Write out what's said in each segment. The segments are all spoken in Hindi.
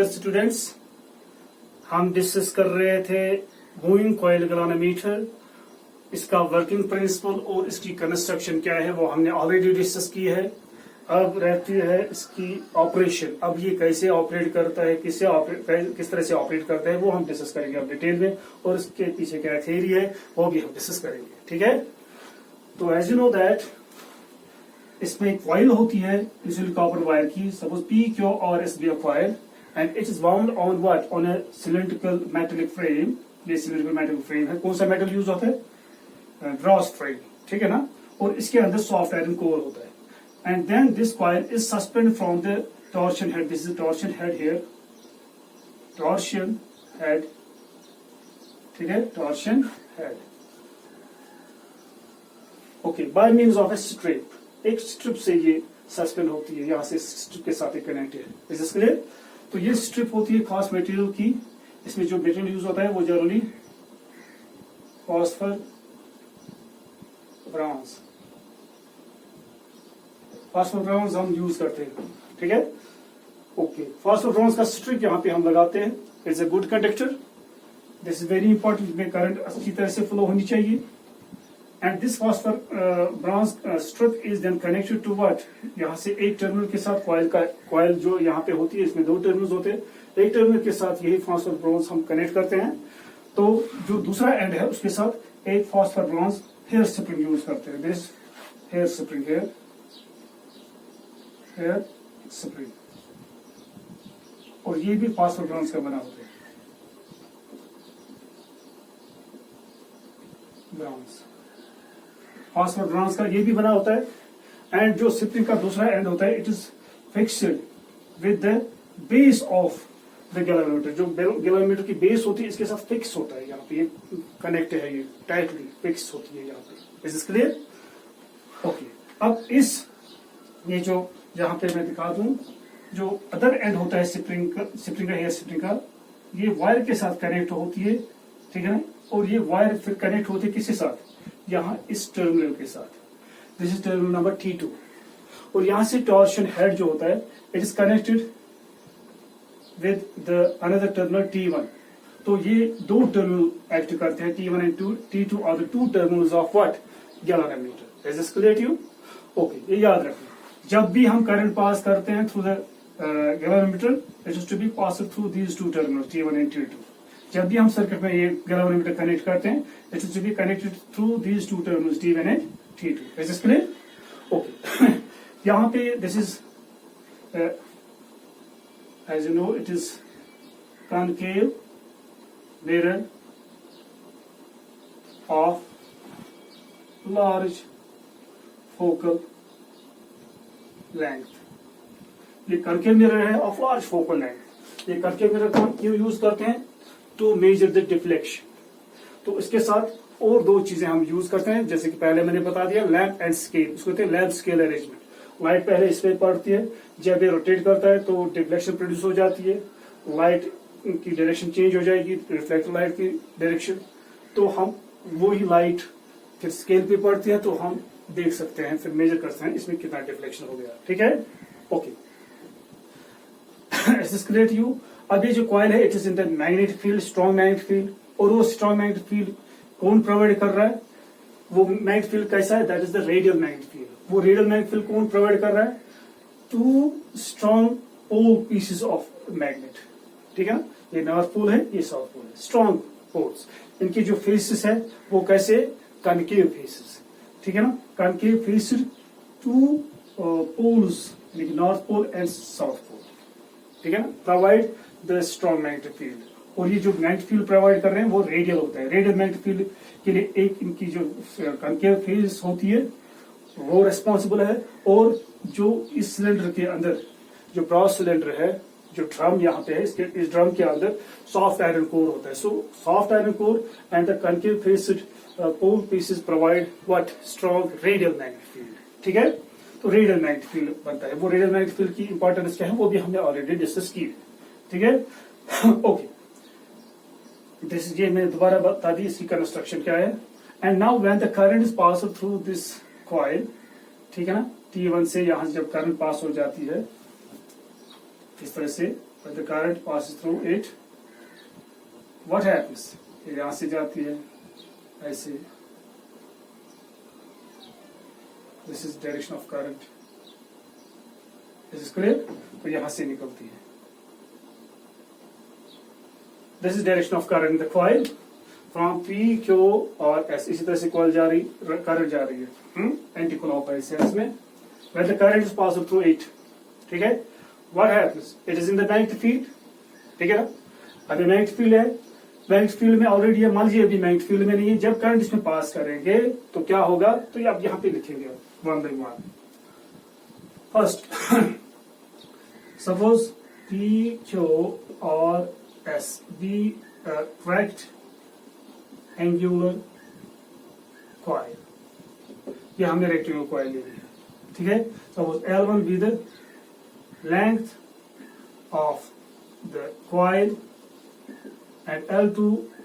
स्टूडेंट्स, हम डिस्कस कर रहे थे मूविंग कॉइल गैल्वेनोमीटर, इसका वर्किंग प्रिंसिपल और इसकी कंस्ट्रक्शन क्या है वो हमने ऑलरेडी डिस्कस की है। अब रहती है इसकी ऑपरेशन। अब ये कैसे ऑपरेट करता है, किस तरह से ऑपरेट करता है वो हम डिस्कस करेंगे अब डिटेल में, और इसके पीछे क्या थ्योरी है वो भी हम डिस्कस करेंगे। ठीक है, तो एज यू नो दैट इसमें एक कॉइल होती है यूजुअली कॉपर वायर की, सपोज पी क्यू और S B coil, and it is bound on what, on a cylindrical metallic frame. ये सिलिंड्रिकल मेटेलिक फ्रेम है। कौन सा मेटल यूज होता है? ब्रॉस फ्रेम, ठीक है ना। और इसके अंदर सॉफ्ट आयरन कोर होता है, and then this coil is suspend from the torsion head. This is torsion head here, torsion head, ठीक है, torsion head. Okay, by means of a strip, एक स्ट्रिप से ये सस्पेंड होती है, यहां से स्ट्रिप के साथ कनेक्टेड है। Is this clear? तो ये स्ट्रिप होती है खास मटेरियल की। इसमें जो मटेरियल यूज होता है वो generally phosphor bronze, phosphor bronze हम यूज करते हैं। ठीक है, ओके। फॉस्फर ब्रॉन्ज का स्ट्रिप यहाँ पे हम लगाते हैं। It's a good conductor, this is very important. इसमें करंट अच्छी तरह से फ्लो होनी चाहिए। And this phosphor bronze strip is then connected to what, यहाँ से एक टर्मिनल के साथ कॉइल जो यहाँ पे होती है, इसमें दो टर्मिनल्स होते हैं। एक टर्मिनल के साथ यही फॉस्फर ब्रॉन्ज हम कनेक्ट करते हैं, तो जो दूसरा एंड है उसके साथ एक phosphor bronze hair spring use करते हैं। This hair spring, hair spring, और ये भी फॉस्फर ब्रॉन्ज का बना होता है। ब्रॉन्ज, फॉस्फर ब्रॉन्ज का ये भी बना होता है। एंड जो स्प्रिंग का दूसरा एंड होता है, it is fixed with the base of the galvanometer. जो गैल्वेनोमीटर की बेस होती है इसके साथ फिक्स होता है, यहाँ पे ये कनेक्ट है, ये टाइटली फिक्स होती है यहाँ पे। Is this clear? ओके। अब इस ये जो यहाँ पे मैं दिखा दूं, जो अदर एंड होता है स्प्रिंग का, हेयर स्प्रिंग का, ये वायर के साथ कनेक्ट होती है, ठीक है ना। और ये वायर फिर कनेक्ट होती है किसके साथ? यहाँ इस टर्मिनल के साथ। This is terminal number T2। और यहाँ से टॉर्शन हेड जो होता है, it is connected with the another terminal T1। तो ये दो टर्मिनल एक्ट करते हैं, T1 and T2 are the two terminals of what, galvanometer. Is this clear to you? Okay, ये याद रखना। जब भी हम करंट पास करते हैं through the galvanometer, it is to be pass through these two terminals T1 and T2। जब भी हम सर्किट में ये गैल्वेनोमीटर कनेक्ट करते हैं, it is to be connected through these two terminals T1 and T2। Is this clear? Okay. यहाँ पे this is as you know, it is concave mirror of large focal length। ये concave mirror है of large focal length। ये concave mirror को क्यों यूज करते हैं? to measure the deflection। तो इसके साथ और दो चीजें हम यूज करते हैं, जैसे कि पहले मैंने बता दिया, लैंप एंड स्केल। उसको कहते हैं लैंप स्केल अरेंजमेंट। लाइट पहले इस पे पड़ती है, जब ये रोटेट करता है तो डिफ्लेक्शन प्रोड्यूस हो जाती है, लाइट की डायरेक्शन चेंज हो जाएगी, रिफ्लेक्टेड लाइट की डायरेक्शन। तो हम वही लाइट फिर स्केल पे पड़ती है, तो हम देख सकते हैं, फिर मेजर करते हैं इसमें कितना डिफ्लेक्शन हो गया। ठीक है, okay. Is this clear to you? अब ये जो कॉइल है, it is in the magnetic field, strong magnetic field. और वो स्ट्रॉन्ग मैग्नेटिक फील्ड कौन प्रोवाइड कर रहा है? वो मैग्नेटिक फील्ड कैसा है? That is the radial magnetic field. वो रेडियल मैग्नेटिक फील्ड कौन प्रोवाइड कर रहा है? Two strong pole pieces of magnet, ठीक है ना। ये नॉर्थ पोल है, ये साउथ पोल है, स्ट्रॉन्ग पोल्स। इनकी जो फेसेस है वो कैसे? कनकेव फेसेस, ठीक है ना। Concave faces two poles, north pole and south pole, ठीक है ना, provide the strong magnetic field. और ये जो मैग्नेटिक फील्ड प्रोवाइड कर रहे हैं वो रेडियल होता है। रेडियल मैग्नेटिक फील्ड के लिए एक इनकी जो कनकेव फेस होती है वो रेस्पॉन्सिबल है। और जो इस सिलेंडर के अंदर जो ब्रॉस सिलेंडर है, जो ड्रम यहाँ पे है, इस ड्रम के अंदर सॉफ्ट आयरन कोर होता है। So soft iron core and the concave faced pole pieces provide what, strong radial magnetic field, ठीक है। तो रेडियल मैग्नेटिक फील्ड बनता है। वो रेडियल मैग्नेटिक फील्ड की इंपॉर्टेंस क्या है वो भी हमने ऑलरेडी डिस्कस की है, ठीक है। ओके, दिस ये मैं दोबारा बता दी इसकी कंस्ट्रक्शन क्या है। And now when the current is pass through this coil, ठीक है ना, T1 से यहां जब करंट पास हो जाती है इस तरह से, when the current passes through it, what happens? ये यहाँ से जाती है ऐसे, this is direction of current. This is clear? तो यहाँ से निकलती है. This is direction of current in the coil from P, Q और S. इसी तरह से coil जा रही, current जा रही है anti-clockwise sense में. When the current is passed through it, ठीक है? What happens? It is in the magnetic field, ठीक है ना? अभी magnetic field है, magnetic field में already है, मान लीजिए अभी magnetic field में नहीं है. जब current इसमें पास करेंगे तो क्या होगा? तो ये आप यहाँ पे लिखेंगे one by one. First, suppose P, Q or S be a rectangular coil. ये हमने rectangular coil ले लिया, ठीक है? Suppose L1 be the length of the coil and L2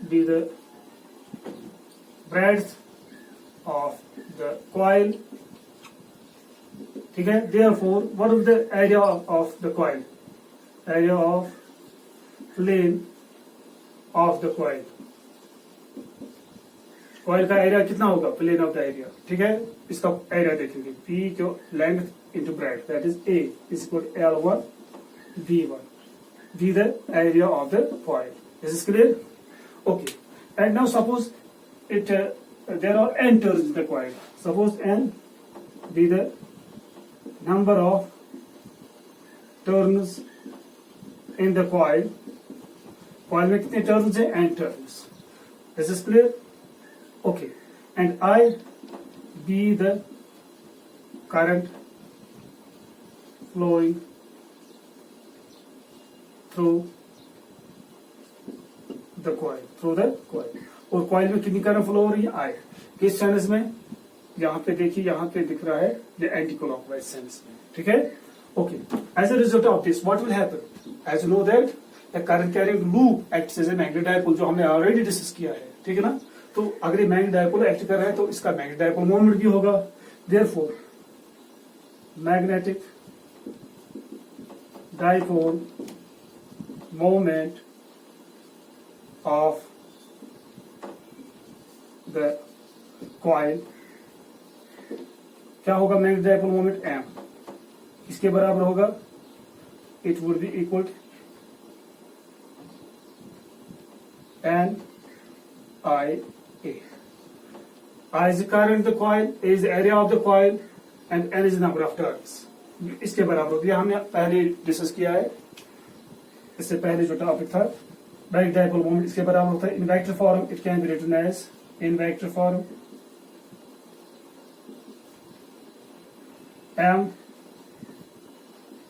be the breadth of the coil. ठीक है? Therefore, what is the area of the coil? Area of plane of the coil. Coil का एरिया कितना होगा? Plane of the area. ठीक है? इसका एरिया देखेंगे. P जो length into breadth, that is A is equal to L1 V1. V the area of the coil. Is this clear? Okay. And now suppose it there are n turns in the coil. Suppose n be the number of turns in the coil. Coil में कितने turns है? N turns. Is this clear? Okay. And I be the current flowing through the coil. Through the coil. और coil में कितनी करंट फ्लो हो रही है? I. किस सेंस में? यहाँ पे देखिए, यहाँ पे दिख रहा है ये एंटी क्लॉकवाइज सेंस में. ठीक है? Okay. As a result of this what will happen? As you know that the current carrying loop acts as a magnetic dipole, जो हमने ऑलरेडी डिस्कस किया है. ठीक है ना? तो अगर ये मैग्नेटिक डायपोल एक्ट कर रहा है तो इसका मैग्नेटिक डायपोल मोमेंट भी होगा. Therefore magnetic dipole moment of the coil क्या होगा? मैग्नेटिक डायपोल मोमेंट m किसके बराबर होगा? It would be equal n I A. I is the current in the coil, A is the area of the coil, and n is the number of turns. इसके बराबर होती है. हमने पहले डिस्कस किया है, इससे पहले जो टॉपिक था मैग्नेटिक डायपोल मोमेंट इसके बराबर होता है. In vector form it can be written as, in vector form m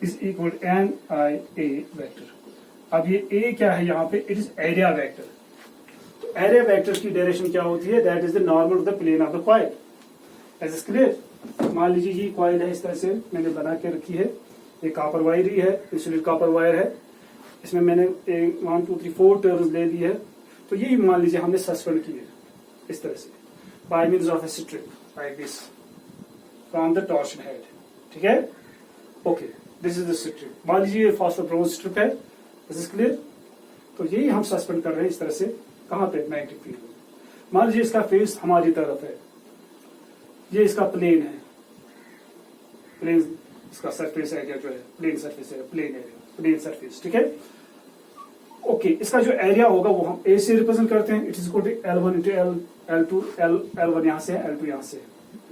is equal to n I A vector. अब ये a क्या है यहाँ पे? It is area vector. तो एरिया वेक्टर की डायरेक्शन क्या होती है? That is the normal of the plane of the coil. Is this clear? मान लीजिए ये कॉइल है, इस तरह से मैंने बना के रखी है. ये कॉपर वायर ही है, इंसुलेटेड कॉपर वायर है. इसमें मैंने 1 2 3 4 टर्न्स ले ली है. तो यही मान लीजिए हमने सस्पेंड की है इस तरह से by means of a strip like this from the torsion head. ठीक है? Okay. This is the strip. मान लीजिए ये फॉस्फोब्रोंज स्ट्रिप है. This is clear? तो यही हम सस्पेंड कर रहे हैं इस तरह से. कहां पे? मैग्नेटिक फील्ड में. मान लीजिए इसका फेस हमारी तरफ है, ये इसका प्लेन है. प्लेन इसका सरफेस एरिया जो है प्लेन सरफेस है, प्लेन एरिया, प्लेन सरफेस. ठीक है? ओके. इसका जो एरिया होगा वो हम ए से रिप्रेजेंट करते हैं. It is equal to L1 into L2. L1 यहाँ से है, L2 यहाँ से.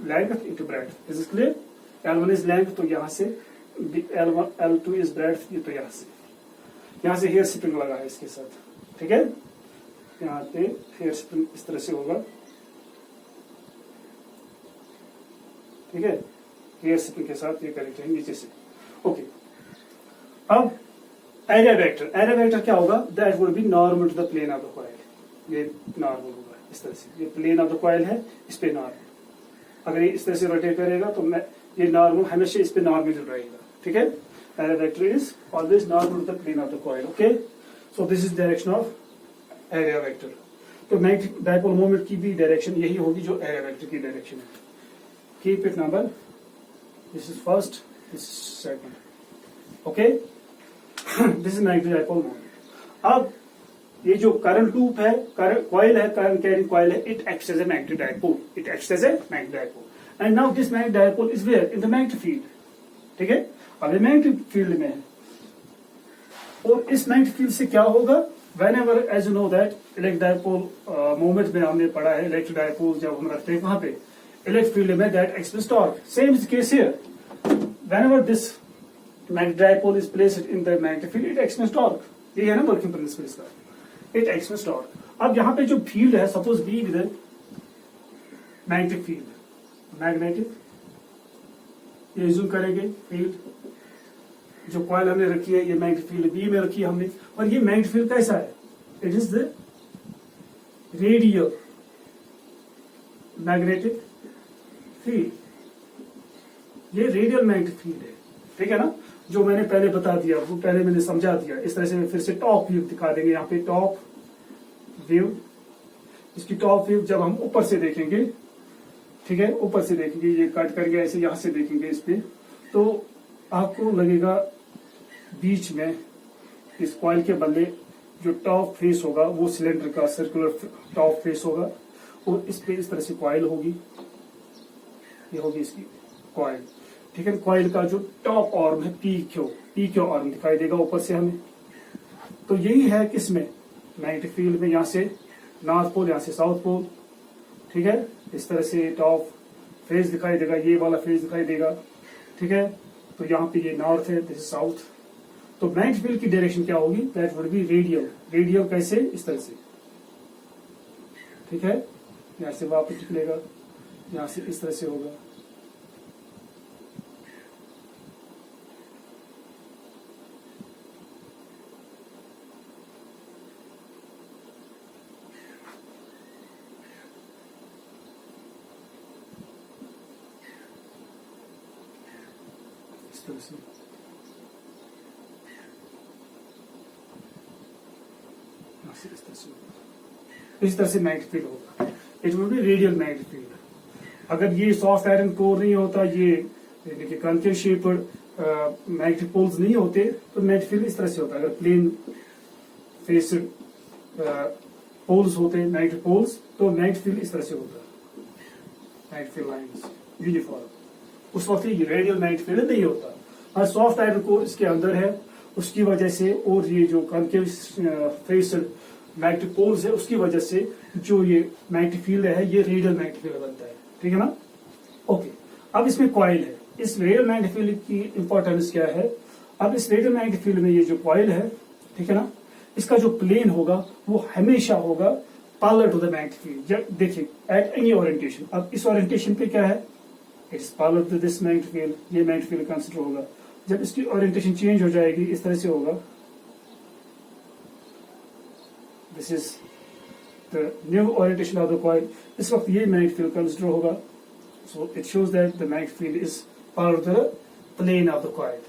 Length into breadth. This is clear? L1 is length, तो यहाँ से L2 इज ब्रेड्थ, ये तो यहाँ से. यहाँ से हेयर स्प्रिंग लगा है इसके साथ. ठीक है? यहाँ पे हेयर स्प्रिंग इस तरह से होगा. ठीक है? हेयर स्प्रिंग के साथ ये कनेक्ट है नीचे से. ओके. अब एरिया वेक्टर. एरिया वेक्टर क्या होगा? That would be normal to the plane of the coil. ये नॉर्मल होगा इस तरह से. ये प्लेन ऑफ द कॉइल है, इस पे नॉर्मल. अगर ये इस तरह से रोटेट करेगा तो ये नॉर्मल हमेशा इस पे नॉर्मल रहेगा. ठीक है? Area vector is always normal to the plane of the coil. Okay. So this is direction of area vector. तो मैग्नेटिक डायपोल मोमेंट की भी डायरेक्शन यही होगी जो एरिया वेक्टर की डायरेक्शन है. Keep it number. This is first, this is second. Okay. This is magnetic dipole moment. अब ये जो करंट लूप है, करंट कॉइल है, करंट कैरिंग कॉइल है, it acts as a magnetic dipole, it acts as a magnetic dipole. And now this magnetic dipole is where in the magnetic field, ठीक है। अब ये मैग्नेटिक फील्ड में है, और इस मैग्नेटिक फील्ड से क्या होगा, whenever as you know that electric dipole moment में हमने पढ़ा है, इलेक्ट्रिक डायपोल जब हम रखते हैं वहां पे इलेक्ट्रिक फील्ड में that express torque, same is case here, whenever this magnetic dipole is placed in the magnetic field, it expels torque। ये है ना वर्किंग प्रिंसिपल इसका, इट एक्सप्रेस टॉर्क। अब यहाँ पे जो फील्ड है, suppose be with magnetic field, magnetic, ये जूम करेंगे फील्ड, जो कॉइल हमने रखी है ये मैग्नेटिक फील्ड बी में रखी है हमने, और ये मैग्नेटिक फील्ड कैसा है, it is the radial magnetic field, ये रेडियल मैग्नेटिक फील्ड है, ठीक है ना। जो मैंने पहले बता दिया वो पहले मैंने समझा दिया, इस तरह से फिर से टॉप व्यू दिखा देंगे, यहाँ पे टॉप व्यू, इसकी टॉप व्यू जब हम ऊपर से देखेंगे, ठीक है, ऊपर से देखेंगे, ये कट करके ऐसे यहां से देखेंगे इस पे, तो आपको लगेगा बीच में इस कॉइल के बदले जो टॉप फेस होगा वो सिलेंडर का सर्कुलर टॉप फेस होगा, और इस पे इस तरह से कॉइल होगी, ये होगी इसकी कॉइल, ठीक है। कॉइल का जो टॉप आर्म है पी क्यू आर्म दिखाई देगा ऊपर से हमें। तो यही है किसमें, मैग्नेटिक फील्ड में, यहाँ से नॉर्थ पोल, यहाँ से साउथ पोल, ठीक है। इस तरह से टॉप फेज दिखाई देगा, ये वाला फेज दिखाई देगा, ठीक है। तो यहाँ पे ये नॉर्थ है, दिस इज साउथ। तो मैग्नेटिक फील्ड की डायरेक्शन क्या होगी, that would B radial. Radial कैसे, इस तरह से, ठीक है, यहाँ से वापस निकलेगा, यहाँ से इस तरह से होगा, इस तरह से, इस तरह से मैग्नेटिक फील्ड होगा, it will be radial magnetic field. अगर ये सॉफ्ट आयरन कोर नहीं होता, ये देखिए कॉन्केव शेप्ड मैग्नेटिक पोल्स नहीं होते, तो मैग्नेटिक फील्ड इस तरह से होता। अगर प्लेन फेस्ड पोल्स होते मैग्नेटिक पोल्स, तो मैग्नेटिक फील्ड इस तरह से होता, मैग्नेटिक फील्ड लाइंस यूनिफॉर्म। उस वक्त ये रेडियल मैग्नेटिक फील्ड नहीं होता। और सॉफ्ट आयरन कोर इसके अंदर है, उसकी वजह से, और ये जो कॉन्केव फेस्ड मैग्नेटिक पोल्स है उसकी वजह से जो ये मैग्नेटिक फील्ड है ये रेडियल मैग्नेटिक फील्ड बनता है, ठीक है ना। ओके, अब इसमें कॉइल है, इस रेडियल मैग्नेटिक फील्ड की इंपॉर्टेंस क्या है। अब इस रेडियल मैग्नेटिक फील्ड में ये जो कॉइल है, ठीक है ना, इसका जो प्लेन होगा वो हमेशा होगा parallel to the magnetic field. देखिए एट एनी ओरिएंटेशन, अब इस ओरिएंटेशन पे क्या है, it's parallel to this magnetic field, ये मैग्नेटिक फील्ड कंसिडर होगा। जब इसकी ओरिएंटेशन चेंज हो जाएगी, इस तरह से होगा, this is the new orientation of the coil, इस वक्त ये मैग्नेटिक फील्ड कंसिडर होगा। So it shows that the magnetic field is parallel to the plane of the coil.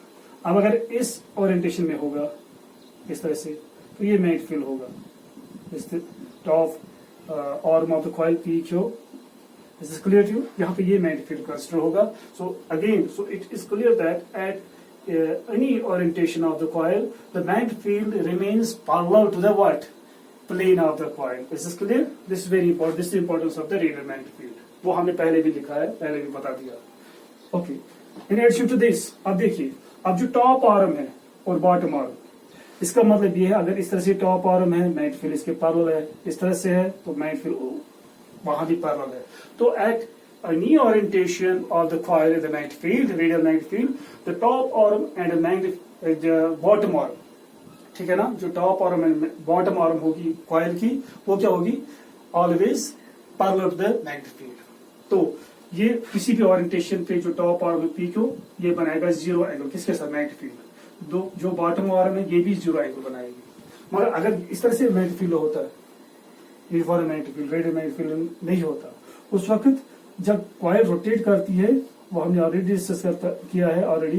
अब अगर इस ओरिएंटेशन में होगा इस तरह से, तो ये मैग्नेटिक फील्ड होगा, इस top arm of the coil P Q. Is this clear to you? यहाँ पे ये मैग्नेटिक फील्ड कंसिडर होगा। So again, so it is clear that at any orientation of the coil, the magnetic field remains parallel to the what? Plane of the coil. Is this clear? This is very important. This is the importance of the radial magnetic field. वो हमने पहले भी लिखा है, पहले भी बता दिया। Okay. In addition to this, अब देखिए, अब जो टॉप आर्म है और बॉटम आर्म, इसका मतलब ये है अगर इस तरह से टॉप आर्म है, मैग्नेटिक फील्ड इसके पैरेलल है, इस तरह से है तो मैग्नेटिक फील्ड वहां भी पैरेलल है। तो eight any orientation of the coil in the magnetic field, radial magnetic field, the top arm and the bottom arm, ठीक है ना, जो top arm and bottom arm होगी कॉइल की, वो क्या होगी, always parallel to the magnetic field. तो ये किसी भी ओरिएंटेशन पे जो टॉप आर्म पी क्यू, ये बनाएगा जीरो एंगल, किसके साथ, मैग्नेटिक फील्ड। दो जो बॉटम आर्म है ये भी जीरो एंगल बनाएगी। मगर अगर इस तरह से मैग्नेटिक फील्ड होता है, uniform magnetic field, radial magnetic field नहीं होता, उस वक्त जब कॉइल रोटेट करती है, वो हमने ऑलरेडी डिस्कस किया है ऑलरेडी,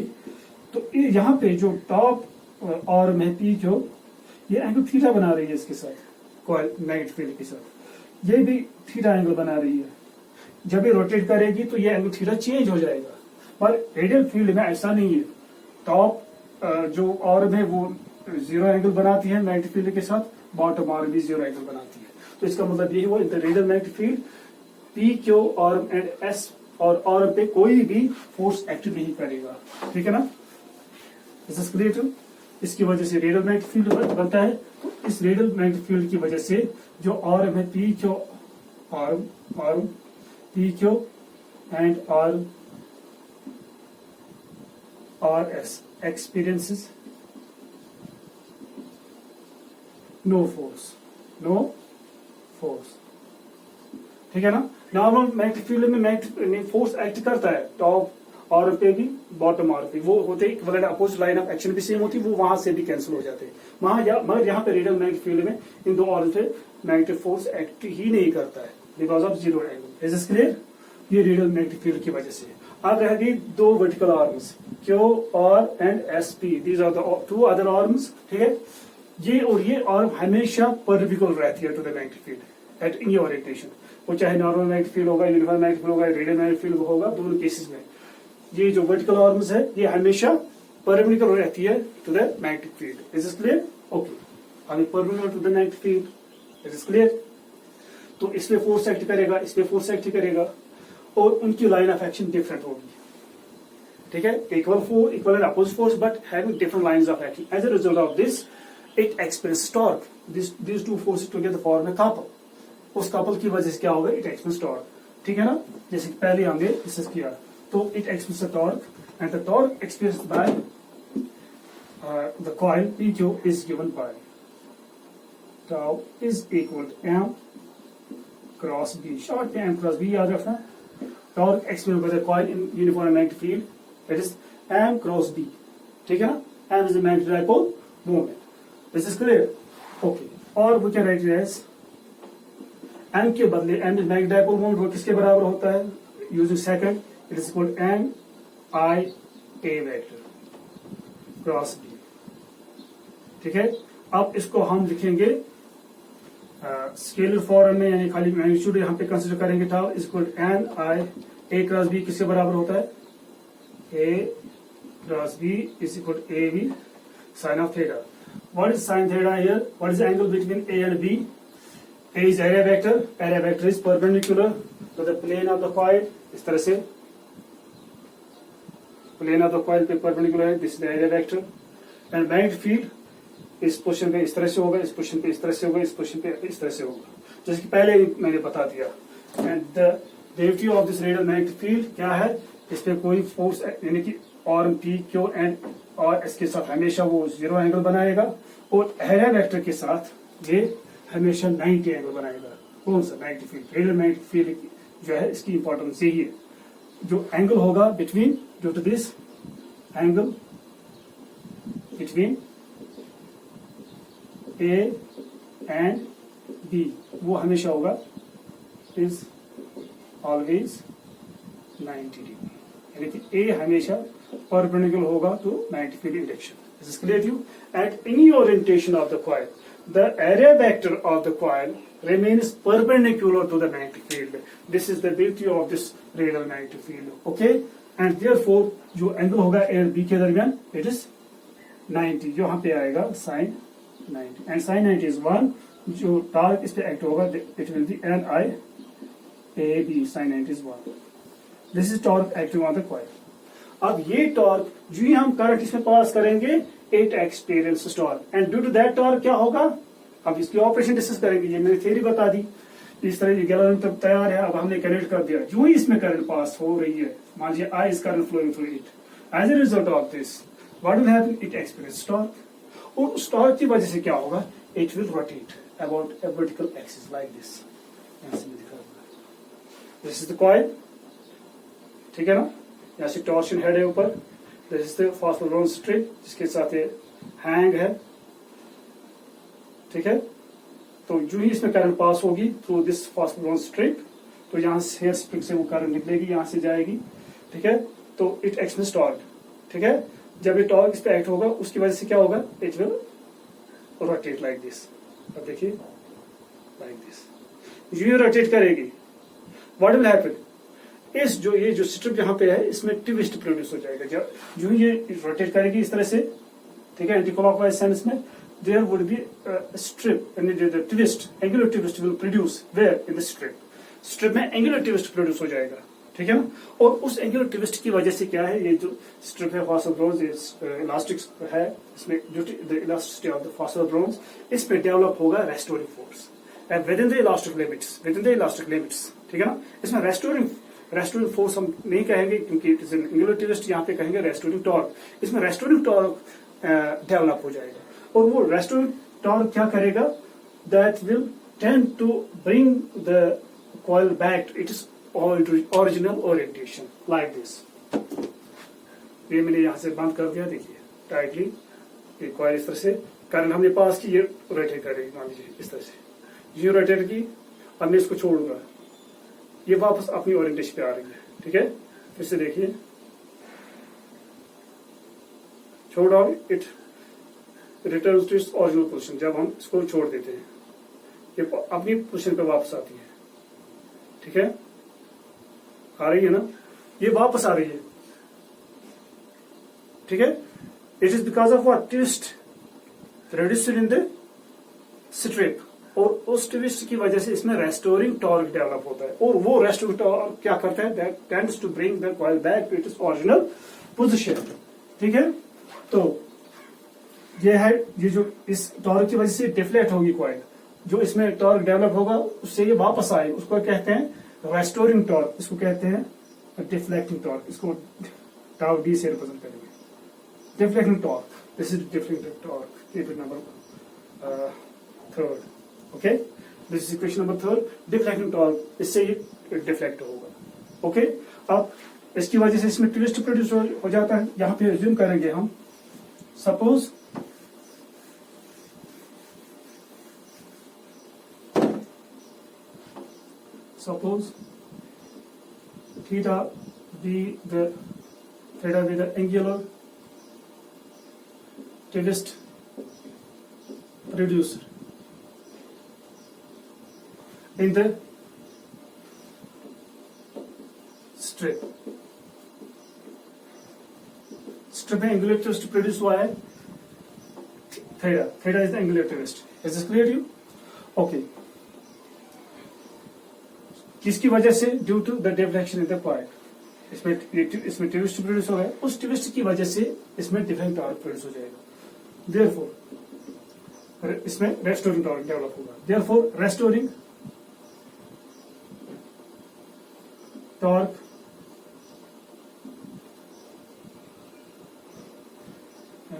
तो यहाँ पे जो टॉप आर्म है पी क्यू, ये एंगल थीटा बना रही है इसके साथ, कॉइल मैग्नेटिक फील्ड के साथ, ये भी थीटा एंगल बना रही है। जब ये रोटेट करेगी तो ये एंगल थीटा चेंज हो जाएगा। पर रेडियल फील्ड में ऐसा नहीं है, टॉप जो आर्म है वो जीरो एंगल बनाती है मैग्नेटिक फील्ड के साथ, बॉटम आर्म भी जीरो एंगल बनाती है। तो इसका मतलब ये हुआ in the radial magnetic field P Q arm and S और आर्म पे कोई भी फोर्स एक्टिव नहीं करेगा, ठीक है ना। This is clear too. इसकी वजह से रेडियल मैग्नेटिक फील्ड बनता है। तो इस रेडियल मैग्नेटिक फील्ड की वजह से जो आर्म है P Q arm P Q and arm R S experiences no force, ठीक है ना। नॉर्मल मैग्नेटिक फील्ड में मैग्नेटिक फोर्स एक्ट करता है टॉप आर्म पे भी बॉटम आर्म पे, वो होते ही अपोजिट लाइन ऑफ एक्शन भी सेम होती है, वो वहां से भी कैंसिल हो जाते हैं मगर यहाँ पे रेडियल मैग्नेटिक फील्ड में इन दो आर्म पे मैग्नेटिक फोर्स एक्ट ही नहीं करता है because of zero angle. Is this clear. ये रेडियल मैग्नेटिक फील्ड की वजह से। अब रह गई दो vertical arms Q R and S P, these are the two other arms, ठीक है। ये और ये आर्म हमेशा परपेंडिकुलर रहती है to the magnetic field at any orientation, वो चाहे नॉर्मल मैग्नेटिक फील्ड होगा, यूनिफॉर्म मैग्नेटिक फील्ड होगा, रेडियल मैग्नेटिक फील्ड होगा, दोनों केसेस में ये जो वर्टिकल आर्म्स है ये हमेशा परपेंडिकुलर रहती है to the magnetic field. Is this clear. Okay, अभी perpendicular to the magnetic field, is this clear. तो इसमें फोर्स एक्ट करेगा, इसमें फोर्स एक्ट करेगा और उनकी लाइन ऑफ एक्शन डिफरेंट होगी, ठीक है। Equal and opposite force but having different lines of action. As a result of this it experience torque. This two forces together form a couple. उस कपल की वजह से क्या होगा, इट एक्सपीरियंस टॉर्क, ठीक है ना। जैसे पहले हमने डिस्कस किया, तो it experience torque and the torque experienced by the coil PQ is given by tau is equal to M cross B. Short M cross B याद रखना। Torque experienced by the coil in uniform magnetic field that is M cross B, ठीक है ना। M is the magnetic dipole moment. This is clear. Okay. और we can write it as M के बदले M is magnetic dipole moment, वो किसके बराबर होता है, using second, it is equal M I A vector cross B, ठीक है। अब इसको हम लिखेंगे स्केलर फॉर्म में, यानी खाली मैग्नीट्यूड यहाँ पे कंसीडर करेंगे। That is equal M I A cross B किसके बराबर होता है, A cross B is equal A B sine of theta. What is sin theta here? What is the angle between A and B? A is area vector. Area vector is perpendicular to the plane of the coil. इस तरह से plane of the coil पे perpendicular है. This is the area vector. And magnetic field इस पोजीशन पे इस तरह से होगा, इस पोजीशन पे इस तरह से होगा, इस पोजीशन पे इस तरह से होगा, जैसे कि पहले मैंने बता दिया। And the density of this radial magnetic field क्या है, इस पे कोई फोर्स यानी कि आर्म P Q and और इसके साथ हमेशा वो जीरो एंगल बनाएगा और एरिया वेक्टर के साथ ये हमेशा 90 एंगल बनाएगा। कौन सा, magnetic field, radial magnetic field जो है इसकी इंपॉर्टेंस यही है। जो एंगल होगा between, due to this angle between A and B, वो हमेशा होगा इज ऑलवेज 90 डिग्री, यानी कि A हमेशा perpendicular होगा to magnetic field induction. This is clear to you? At any orientation of the coil, the area vector of the coil remains perpendicular to the magnetic field. This is the beauty of this radial magnetic field. Okay? And therefore, जो एंगल होगा A और B के दरमियान, it is 90. जो यहाँ पे आएगा sin 90. And sin 90 is 1. जो टॉर्क इस पे एक्ट होगा, it will be NI AB. Sin 90 is 1. This is torque acting on the coil. अब ये टॉर्क जो ही हम करंट इसमें पास करेंगे, it experience torque and due to that torque क्या होगा, अब इसकी ऑपरेशन डिस्कस करेंगे। ये मैंने थ्योरी बता दी, इस तरह ये गैलन तक तैयार है। अब हमने कनेक्ट कर दिया, जो ही इसमें करंट पास हो रही है, मान लीजिए I is current flowing through it. As a result of this, what will happen? It experiences torque. और उस टॉर्क की वजह से क्या होगा, it will rotate about a vertical axis like this. This is the coil, ठीक है ना। यहाँ से टॉर्शन हेड है ऊपर, this is the phosphorus strip जिसके साथ ये हैंग है, ठीक है। तो जो ही इसमें करंट पास होगी थ्रू दिस फॉस्फोरस स्ट्रिप, तो यहाँ से हेयर स्प्रिंग से वो करंट निकलेगी, यहाँ से जाएगी, ठीक है। तो इट एक्सपीरियंस टॉर्क, ठीक है। जब ये टॉर्क इस पे एक्ट होगा, उसकी वजह से क्या होगा, it will rotate like this. अब देखिए लाइक दिस, ये रोटेट करेगी, व्हाट विल हैपन, इस ये जो स्ट्रिप यहाँ पे है इसमें ट्विस्ट प्रोड्यूस हो जाएगा। जो ये रोटेट करेगी इस तरह से, ठीक है, एंटी क्लॉकवाइज सेंस में देयर वुड बी स्ट्रिप, यानी the twist, angular twist will produce where in the strip, strip में एंगुलर ट्विस्ट प्रोड्यूस हो जाएगा, ठीक है ना। और उस एंगुलर ट्विस्ट की वजह से क्या है, ये जो स्ट्रिप है फास्फोर ब्रोंज इलास्टिक है, इसमें जो the elasticity of the phosphor bronze, इस पे डेवलप होगा restoring force with in the elastic limits, with in the elastic limits, ठीक है ना। इसमें रेस्टोरिंग फोर्स हम नहीं कहेंगे क्योंकि it is an angular twist, यहाँ पे कहेंगे रेस्टोरिंग टॉर्क। इसमें रेस्टोरिंग टॉर्क डेवलप हो जाएगा, और वो रेस्टोरिंग टॉर्क क्या करेगा, that will tend to bring the coil back to its original orientation like this. ये मैंने यहां से बंद कर दिया, देखिए टाइटली, ये कॉइल इस तरह से करंट हमने पास की, ये रोटेट करेगी, मान लीजिए इस तरह से, ये रोटेट की, अब मैं इसको छोड़ूंगा, ये वापस अपनी ओरिएंटेशन पे आ रही है, ठीक है। फिर से देखिए, छोड़, it returns to its original position. जब हम इसको छोड़ देते हैं, ये अपनी पोजीशन पे वापस आती है, ठीक है, आ रही है ना, ये वापस आ रही है, ठीक है। It is because of what, twist produced in the strip, और उस ट्विस्ट की वजह से इसमें रेस्टोरिंग टॉर्क डेवलप होता है, और वो रेस्टोरिंग टॉर्क क्या करता है, that tends to bring the coil back to its original position, ठीक है। तो ये है, ये जो इस टॉर्क की वजह से डिफ्लेक्ट होगी कॉइल, जो इसमें टॉर्क डेवलप होगा उससे ये वापस आए, उसको कहते हैं रेस्टोरिंग टॉर्क, इसको कहते हैं डिफ्लेक्टिंग टॉर्क, इसको टाउ डी से रिप्रेजेंट करेंगे, deflecting torque, this is deflecting torque, keep it number 3rd, okay, this is equation number 3rd, deflecting torque, इससे ये डिफ्लेक्ट होगा, ओके। अब इसकी वजह से इसमें ट्विस्ट प्रोड्यूस हो जाता है। यहां पे अज्यूम करेंगे हम, suppose theta be the angular twist producer in the strip में angular twist प्रोड्यूस हुआ है, theta is the angular twist, is this clear to you? Okay, किसकी वजह से, due to the deflection in the coil, इसमें ट्विस्ट प्रोड्यूस हो गया, उस ट्विस्ट की वजह से इसमें डिफरेंट टॉर्क प्रोड्यूस हो जाएगा, देयरफॉर इसमें रेस्टोरिंग टॉर्क डेवलप होगा, therefore restoring torque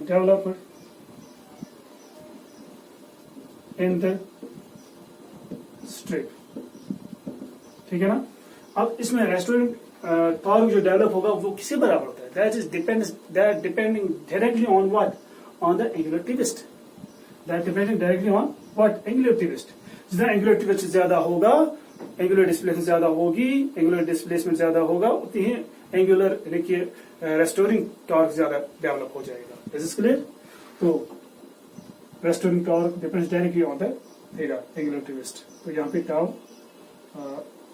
developed in the strip, ठीक है ना। अब इसमें रेस्टोरिंग टॉर्क जो डेवलप होगा वो किससे बराबर होता है, that is depending directly on what, on the angular twist, that depending directly on what, angular twist. जितना एंगुलर ट्विस्ट ज्यादा होगा, एंगुलर डिस्प्लेसमेंट ज्यादा होगी, एंगुलर डिस्प्लेसमेंट ज्यादा होगा, उतनी ही एंगुलर देखिए रेस्टोरिंग टॉर्क ज्यादा डेवलप हो जाएगा, इज दिस क्लियर। तो restoring torque depends directly on the theta, angular twist. तो यहाँ पे tau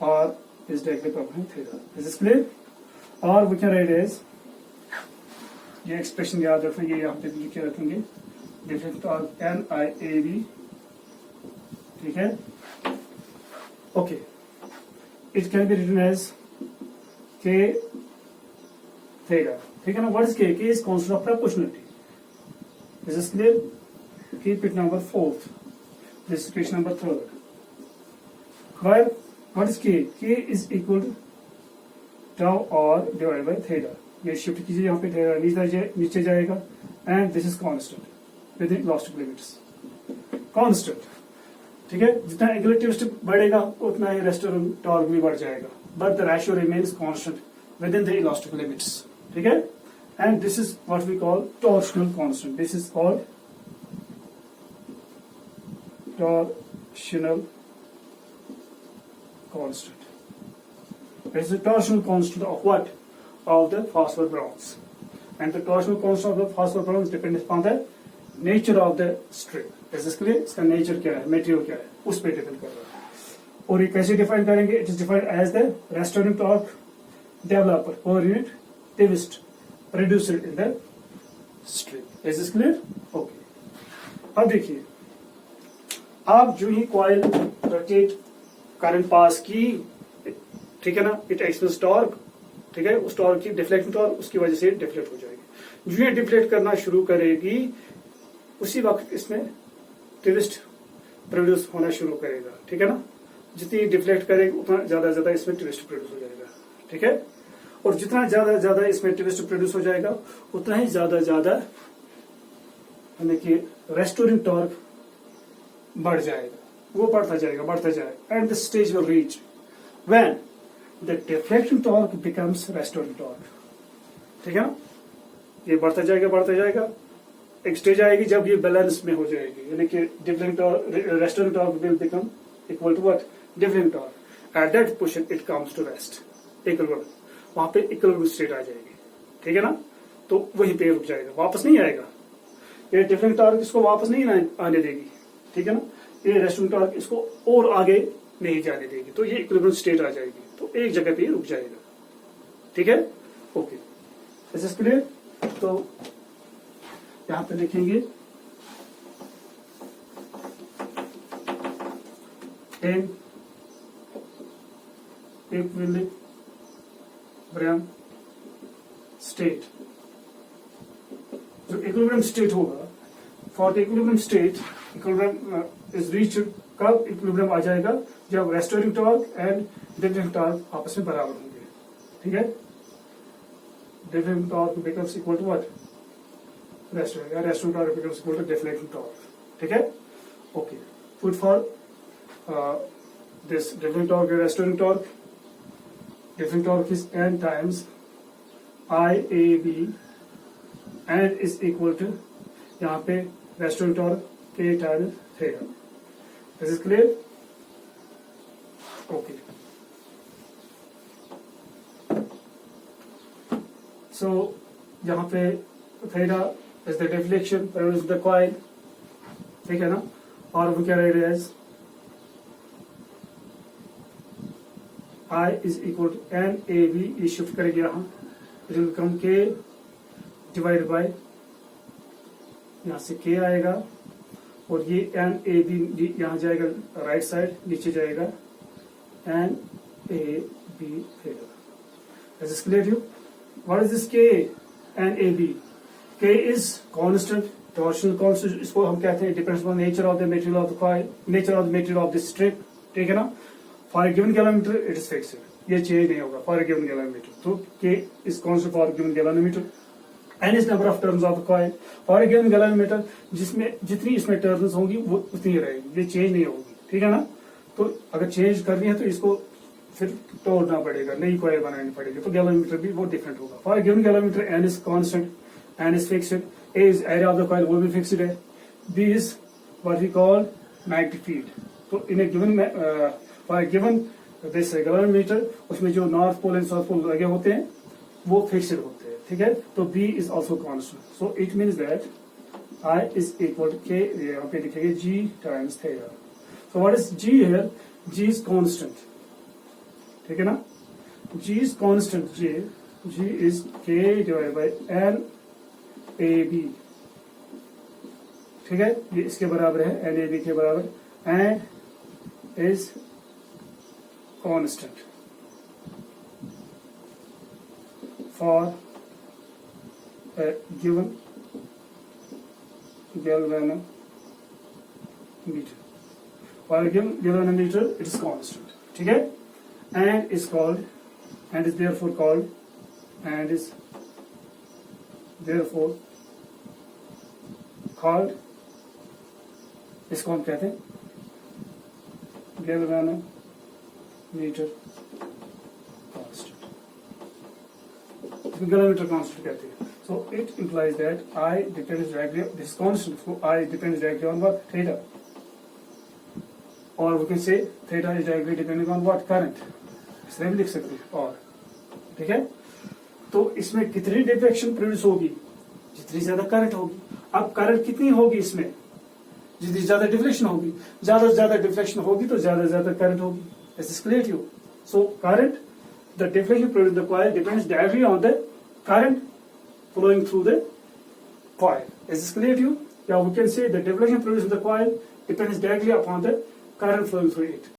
R is directly proportional to theta. Is this clear? R we can write as, ये एक्सप्रेशन याद रखेंगे, यहाँ पे लिख के रखेंगे, डिफरेंट टॉर्क NIAB, ठीक है, okay. It can be written as K theta, ठीक है ना। What is K? K is constant of proportionality. Is this clear? Keep it number 4th. This is equation number 3rd. Where what is K? K is equal to tau R divided by theta. ये शिफ्ट कीजिए, यहाँ पे थीटा नीचे जाएगा, and this is constant with in elastic limits, constant, ठीक है। जितना एंगुलर ट्विस्ट बढ़ेगा उतना ही रेस्टोरिंग टॉर्क भी बढ़ जाएगा, but the ratio remains constant within the elastic limits, ठीक है। And this is what we call torsional constant, this is called torsional constant. It is the torsional constant of what? Of the phosphor bronze. And the torsional constant of the phosphor bronze depends upon the nature of the strip. Is this clear? इसका nature क्या है, material क्या है, उस पर डिपेंड कर रहा है। और ये कैसे डिफाइन करेंगे? It is defined as the restoring torque developer per unit twist produced in the strip. Is this clear? Okay. अब देखिए, आप जो ही कॉइल रोटेट करंट पास की, ठीक है ना, इट एक्सपेंस टॉर्क, ठीक है, उस टॉर्क की डिफ्लेक्टिंग टॉर्क उसकी वजह से डिफ्लेक्ट हो जाएगी। जो ये डिफ्लेक्ट करना शुरू करेगी उसी वक्त इसमें ट्विस्ट प्रोड्यूस होना शुरू करेगा, ठीक है ना। जितनी डिफ्लेक्ट करेगी उतना ज्यादा इसमें ट्विस्ट प्रोड्यूस हो जाएगा, ठीक है। और जितना ज्यादा इसमें ट्विस्ट प्रोड्यूस हो जाएगा उतना ही ज्यादा यानी कि रेस्टोरिंग टॉर्क बढ़ जाएगा, वो बढ़ता जाएगा and the stage will reach when the deflecting torque becomes restoring torque, ठीक है ना। ये बढ़ता जाएगा, एक स्टेज आएगी जब ये बैलेंस में हो जाएगी, यानी कि deflecting torque, restoring torque will become equal to what, deflecting torque. At that position it comes to rest, equilibrium, वहां पे इक्विलिब्रियम स्टेट आ जाएगी, ठीक है ना। तो वहीं पे रुक जाएगा, वापस नहीं आएगा। ये डिफ्लेक्टिंग टॉर्क इसको वापस नहीं आने देगी, ठीक है ना। ये रेस्टोरिंग टॉर्क इसको और आगे नहीं जाने देगी, तो ये इक्विलिब्रियम स्टेट आ जाएगी, तो एक जगह पे रुक जाएगा, ठीक है। Okay, is this clear? तो यहां पे लिखेंगे इन इक्विलिब्रियम स्टेट, जो इक्विलिब्रियम स्टेट होगा, for the equilibrium state equilibrium is reached, कब इक्विलिब्रियम आ जाएगा, जब restoring torque and deflecting torque आपस में बराबर होंगे, ठीक है। Deflecting torque becomes equal to what, restoring torque becomes equal to deflecting torque, ठीक है। Okay, put for this different torque and restoring torque. Different torque is n times IAB and is equal to, यहाँ पे restoring torque K times theta. This is clear? Okay. So यहाँ पे theta is the deflection produced the coil, ठीक है ना, और वो क्या रह रहा है, I is equal to NAB, ये शिफ्ट करेंगे यहाँ, it will become K divide by, यहाँ से K आएगा और ये NAB यहाँ जाएगा राइट साइड, नीचे जाएगा NAB theta. Is this clear to you? What is this K NAB? K is constant, torsional constant, इसको हम कहते हैं depends on nature of the material of the coil, nature of the material of the strip, ठीक है ना। For a given galvanometer, it is fixed. ये चेंज नहीं होगा for a given galvanometer. तो K is constant for a given galvanometer. N is number of turns of the coil. For a given galvanometer, जिसमें जितनी इसमें टर्न्स होंगी वो उतनी रहेगी, ये चेंज नहीं होगी, ठीक है ना। तो अगर चेंज करनी है तो इसको फिर तोड़ना पड़ेगा, नई कॉइल बनानी पड़ेगी, तो गैल्वेनोमीटर भी वो डिफरेंट होगा। For a given galvanometer, N is constant, N is fixed, A is area of the coil, वो भी फिक्स्ड है, B is what we call magnetic field. तो in a given for a given this galvanometer, उसमें जो north pole and south pole लगे होते हैं वो फिक्स्ड होते हैं, ठीक है। तो B is also constant, so it means that I is equal to K, यहाँ पे लिखेंगे G times theta. So what is G here? G is constant, ठीक है ना। G is constant, G is K divided by NAB, ठीक है, ये इसके बराबर है, NAB के बराबर, and is constant for a given galvanometer. For a given galvanometer, it is constant, ठीक है, and is called, and is therefore called, and is therefore called, इसको हम कहते हैं galvanometer constant, galvanometer constant कहते हैं। So it implies that I depends directly, this constant, so I depends directly on what, theta, or we can say theta is directly depending on what, current, इस तरह भी लिख सकते हैं, और ठीक है। तो इसमें कितनी डिफ्लेक्शन प्रोड्यूस होगी, जितनी ज्यादा करंट होगी। अब करंट कितनी होगी इसमें, जितनी ज्यादा डिफ्लेक्शन होगी, ज्यादा डिफ्लेक्शन होगी तो ज्यादा करंट होगी। Is this clear to you? So current, the deflection produced in the coil depends directly on the current flowing through the coil. Is this clear to you? Yeah, we can say the deflection produced in the coil depends directly upon the current flowing through it.